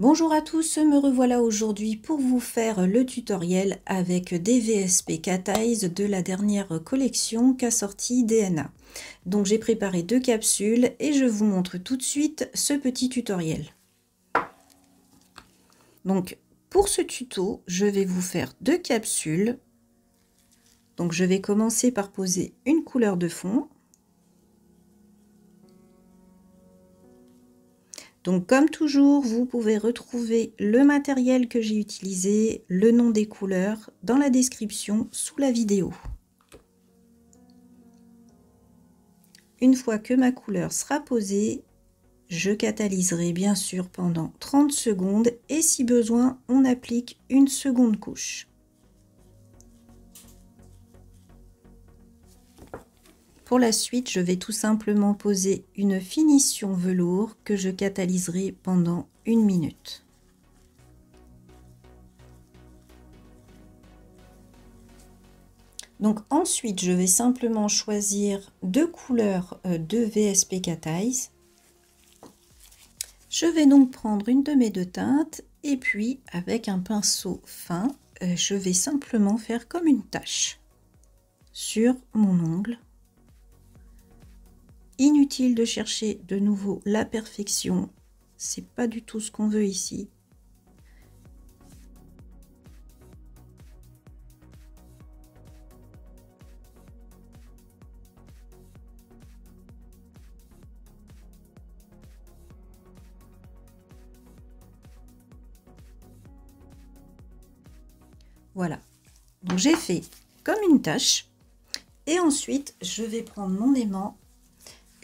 Bonjour à tous, me revoilà aujourd'hui pour vous faire le tutoriel avec des VSP Cat Eyes de la dernière collection qu'a sorti DNA. Donc j'ai préparé 2 capsules et je vous montre tout de suite ce petit tutoriel. Donc pour ce tuto, je vais vous faire 2 capsules. Donc je vais commencer par poser une couleur de fond. Donc comme toujours, vous pouvez retrouver le matériel que j'ai utilisé, le nom des couleurs dans la description sous la vidéo. Une fois que ma couleur sera posée, je catalyserai bien sûr pendant 30 secondes et si besoin, on applique une seconde couche. Pour la suite, je vais tout simplement poser une finition velours que je catalyserai pendant 1 minute. Donc ensuite, je vais simplement choisir 2 couleurs de VSP Cat Eyes. Je vais donc prendre une de mes 2 teintes et puis avec un pinceau fin, je vais simplement faire comme une tache sur mon ongle. Inutile de chercher de nouveau la perfection, c'est pas du tout ce qu'on veut ici. Voilà, donc j'ai fait comme une tache et ensuite je vais prendre mon aimant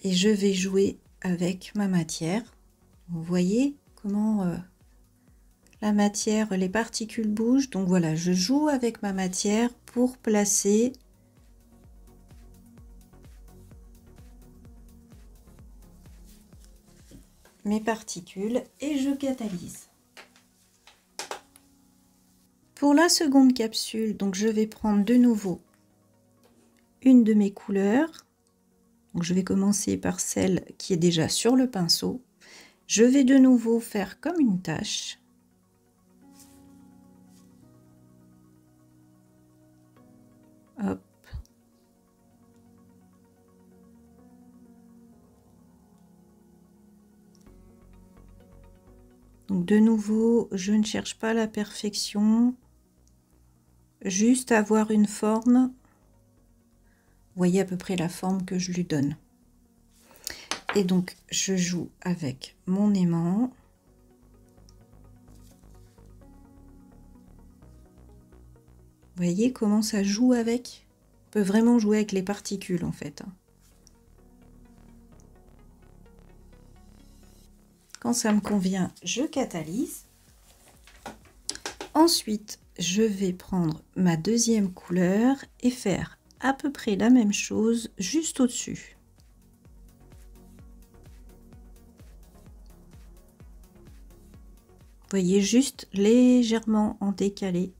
et je vais jouer avec ma matière. Vous voyez comment la matière, les particules bougent. Donc voilà, je joue avec ma matière pour placer mes particules et je catalyse. Pour la seconde capsule, donc je vais prendre de nouveau une de mes couleurs. Donc je vais commencer par celle qui est déjà sur le pinceau. Je vais de nouveau faire comme une tache. Hop. Donc de nouveau, je ne cherche pas la perfection, juste avoir une forme. Vous voyez à peu près la forme que je lui donne. Et donc je joue avec mon aimant. Vous voyez comment ça joue avec? On peut vraiment jouer avec les particules en fait. Quand ça me convient, je catalyse. Ensuite, je vais prendre ma deuxième couleur et faire à peu près la même chose juste au-dessus. Vous voyez, juste légèrement en décalé.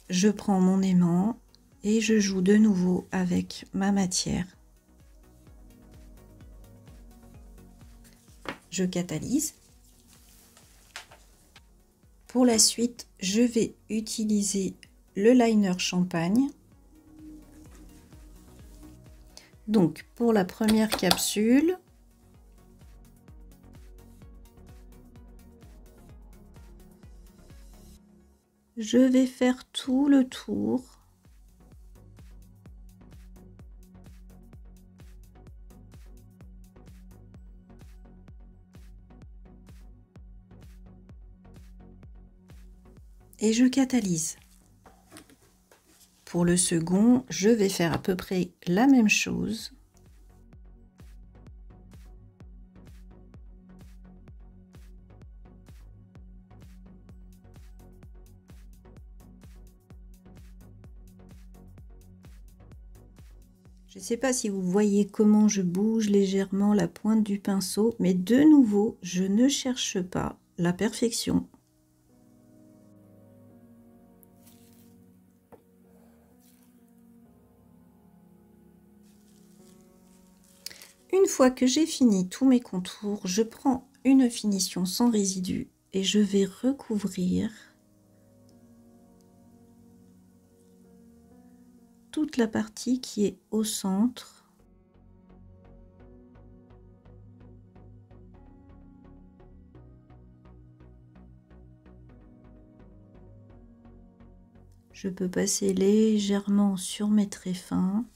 Je prends mon aimant et je joue de nouveau avec ma matière. Je catalyse. Pour la suite, je vais utiliser le liner champagne. Donc pour la première capsule, je vais faire tout le tour. Et je catalyse. Pour le second, je vais faire à peu près la même chose. Je ne sais pas si vous voyez comment je bouge légèrement la pointe du pinceau, mais de nouveau, je ne cherche pas la perfection. Une fois que j'ai fini tous mes contours, je prends une finition sans résidu et je vais recouvrir toute la partie qui est au centre. Je peux passer légèrement sur mes traits fins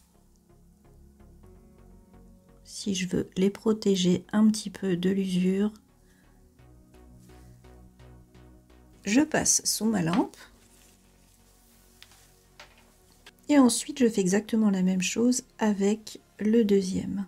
si je veux les protéger un petit peu de l'usure. Je passe sous ma lampe et ensuite je fais exactement la même chose avec le deuxième.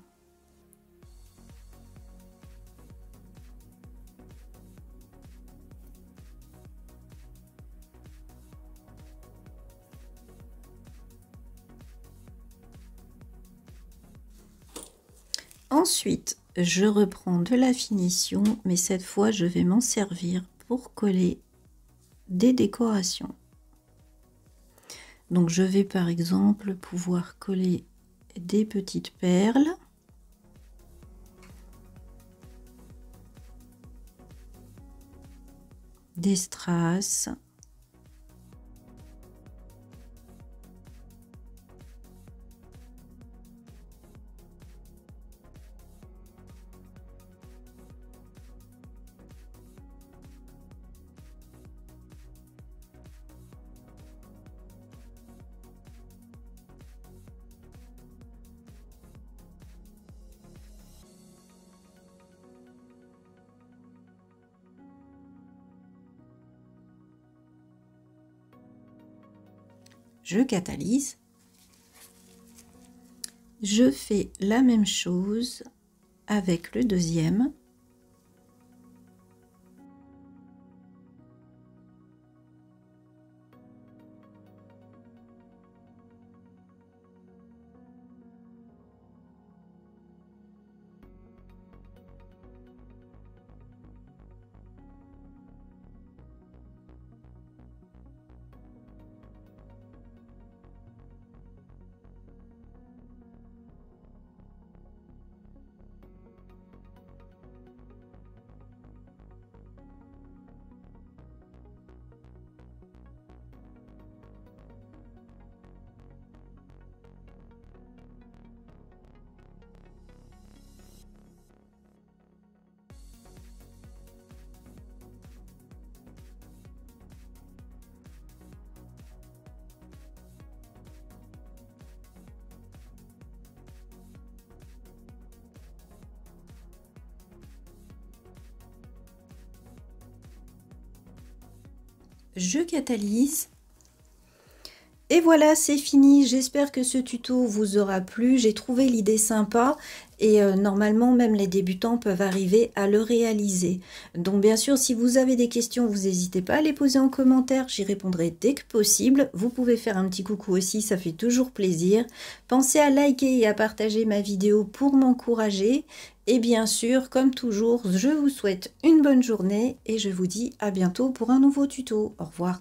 Ensuite, je reprends de la finition, mais cette fois, je vais m'en servir pour coller des décorations. Donc, je vais par exemple pouvoir coller des petites perles. Des strass. Je catalyse. Je fais la même chose avec le deuxième. Je catalyse. Et voilà, c'est fini. J'espère que ce tuto vous aura plu. J'ai trouvé l'idée sympa et normalement, même les débutants peuvent arriver à le réaliser. Donc bien sûr, si vous avez des questions, vous n'hésitez pas à les poser en commentaire. J'y répondrai dès que possible. Vous pouvez faire un petit coucou aussi, ça fait toujours plaisir. Pensez à liker et à partager ma vidéo pour m'encourager. Et bien sûr, comme toujours, je vous souhaite une bonne journée et je vous dis à bientôt pour un nouveau tuto. Au revoir.